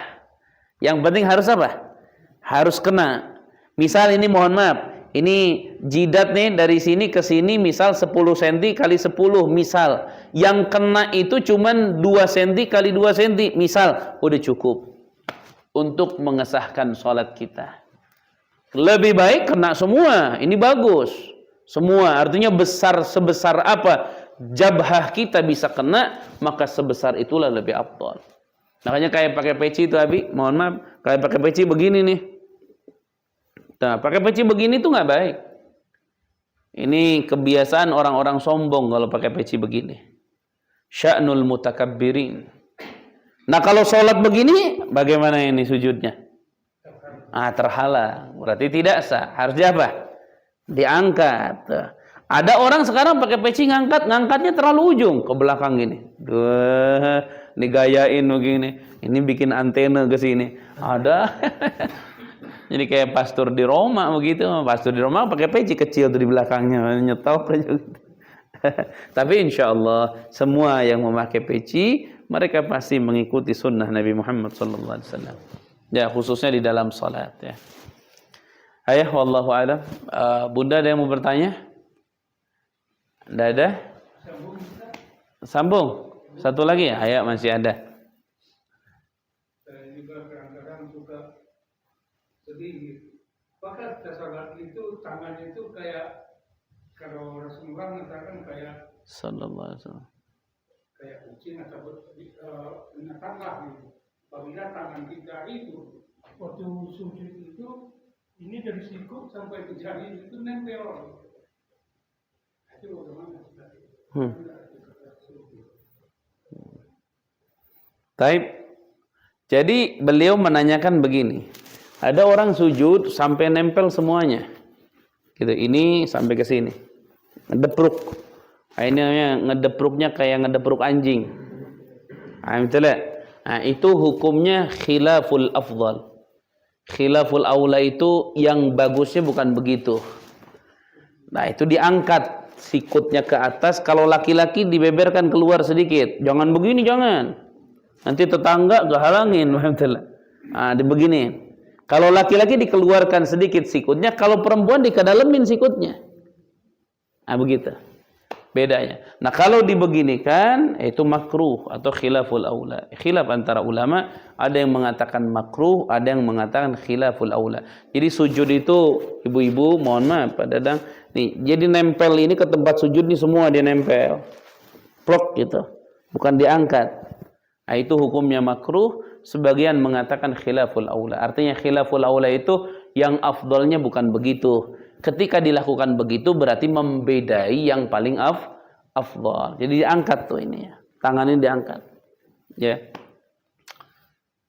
Yang penting harus apa? Harus kena. Misal ini mohon maaf, ini jidat nih dari sini ke sini misal 10 cm kali 10 misal. Yang kena itu cuman 2 cm kali 2 cm misal. Udah cukup untuk mengesahkan sholat kita. Lebih baik kena semua, ini bagus. Semua, artinya besar sebesar apa jabhah kita bisa kena, maka sebesar itulah lebih afdal. Makanya kayak pakai peci itu Abi, mohon maaf, kayak pakai peci begini nih. Nah, pakai peci begini tuh nggak baik. Ini kebiasaan orang-orang sombong kalau pakai peci begini. Sya'nul mutakabbirin. Nah, kalau sholat begini, bagaimana ini sujudnya? Terhalang. Berarti tidak sah. Harusnya apa? Diangkat. Ada orang sekarang pakai peci ngangkatnya terlalu ujung ke belakang gini. Duh, digayain begini. Ini bikin antena ke sini. Ada. Jadi kayak pastor di Roma begitu. Pastor di Roma pakai peci kecil tuh di belakangnya, nyetok aja gitu. Tapi insya Allah semua yang memakai peci mereka pasti mengikuti sunnah Nabi Muhammad SAW. Ya, khususnya di dalam salat ya. Ayah, wallahu a'lam. Bunda ada yang mau bertanya? Tidak ada? Sambung. Satu lagi ya? Ayah masih ada. Saya juga kadang-kadang suka sedih. Maka salat itu tangannya itu kayak kalau Rasulullah mengatakan kayak Sallallahu alaihi wasallam. Kayak kucing atau binatang lah gitu. Apabila tangan kita itu waktu sujud itu ini dari sikut sampai ke jari itu nempel. Itu bagaimana? Taib. Jadi beliau menanyakan begini. Ada orang sujud sampai nempel semuanya. Gitu. Ini sampai ke sini. Ngedepruk. Akhirnya ngedepruknya kayak ngedepruk anjing. Nah, itu hukumnya khilaful afdal. Khilaful aula itu yang bagusnya bukan begitu. Nah, itu diangkat sikutnya ke atas. Kalau laki-laki dibeberkan keluar sedikit. Jangan begini, jangan. Nanti tetangga kehalangin. Nah, begini. Kalau laki-laki dikeluarkan sedikit sikutnya, kalau perempuan dikedalemin sikutnya. Nah, begitu. Bedanya. Nah, kalau dibeginikan itu makruh atau khilaful aula. Khilaf antara ulama, ada yang mengatakan makruh, ada yang mengatakan khilaful aula. Jadi sujud itu ibu-ibu, mohon maaf Pak Dadang, nih, jadi nempel ini ke tempat sujud nih semua dia nempel. Plok gitu. Bukan diangkat. Nah, itu hukumnya makruh, sebagian mengatakan khilaful aula. Artinya khilaful aula itu yang afdalnya bukan begitu. Ketika dilakukan begitu berarti membedai yang paling afdal. Jadi diangkat tuh ini ya. Tangannya diangkat. Ya.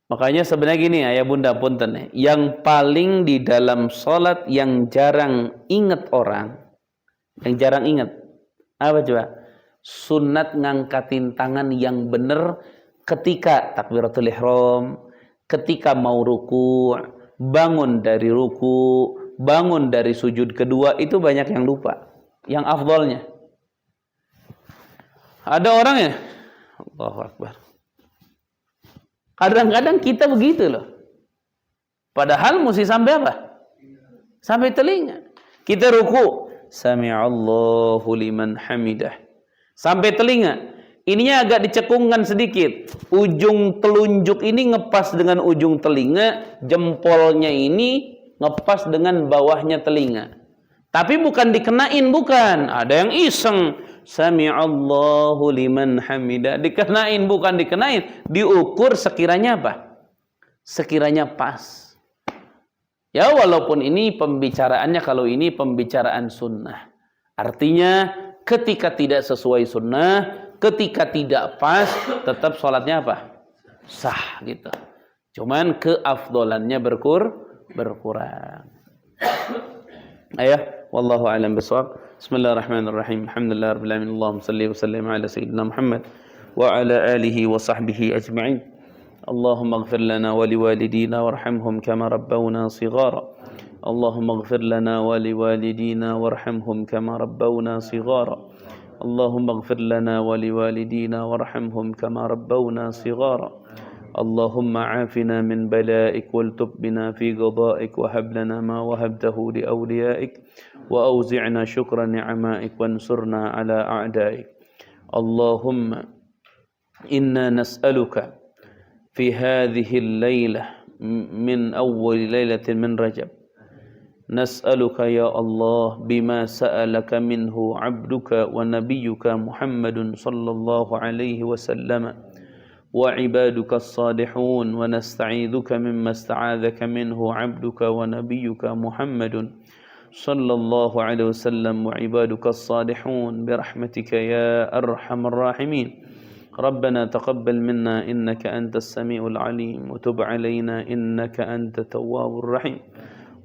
Makanya sebenarnya gini ya Bunda punten ya. Yang paling di dalam salat yang jarang ingat orang, yang jarang ingat. Apa coba? Sunat ngangkatin tangan yang benar ketika takbiratul ihram, ketika mau ruku', bangun dari ruku', bangun dari sujud kedua, itu banyak yang lupa. Yang afdalnya. Ada orang ya? Allahu Akbar. Kadang-kadang kita begitu loh. Padahal mesti sampai apa? Sampai telinga. Kita ruku'. Sami'allahu liman hamidah. Sampai telinga. Ininya agak dicekungkan sedikit. Ujung telunjuk ini ngepas dengan ujung telinga, jempolnya ini ngepas dengan bawahnya telinga. Tapi bukan dikenain, bukan. Ada yang iseng. Sami'allahu liman hamidah. Dikenain, bukan dikenain. Diukur sekiranya apa? Sekiranya pas. Ya, walaupun ini pembicaraannya, kalau ini pembicaraan sunnah. Artinya ketika tidak sesuai sunnah, ketika tidak pas, tetap sholatnya apa? Sah gitu. Cuman keafdolannya berkurang. Ayah, wallahu a'lam bishawab. Bismillahirrahmanirrahim. Alhamdulillahirabbil alamin. Allahumma shalli wa sallim ala sayyidina Muhammad wa ala alihi wa sahbihi ajma'in. Allahumma ighfir lana wa liwalidina warhamhum kama rabbawna shighara. Allahumma ighfir lana wa liwalidina warhamhum kama rabbawna shighara. اللهم اغفر لنا ولوالدينا وارحمهم كما ربونا صغارا اللهم عافنا من بلائك والتب بنا في قضائك وهب لنا ما وهبته لأوليائك وأوزعنا شكر نعمائك وانصرنا على أعدائك اللهم إنا نسألك في هذه الليلة من أول ليلة من رجب نسألك يا الله بما سألك منه عبدك ونبيك محمد صلى الله عليه وسلم وعبادك الصالحون ونستعيذك مما استعاذك منه عبدك ونبيك محمد صلى الله عليه وسلم وعبادك الصالحون برحمتك يا أرحم الراحمين ربنا تقبل منا إنك أنت السميع العليم وتب علينا إنك أنت التواب الرحيم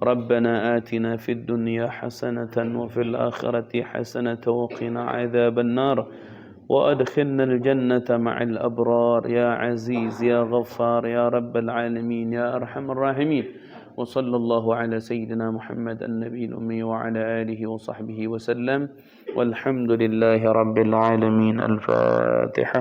ربنا آتنا في الدنيا حسنة وفي الآخرة حسنة وقنا عذاب النار وأدخلنا الجنة مع الأبرار يا عزيز يا غفار يا رب العالمين يا أرحم الراحمين وصلى الله على سيدنا محمد النبي الأمي وعلى آله وصحبه وسلم والحمد لله رب العالمين. الفاتحة.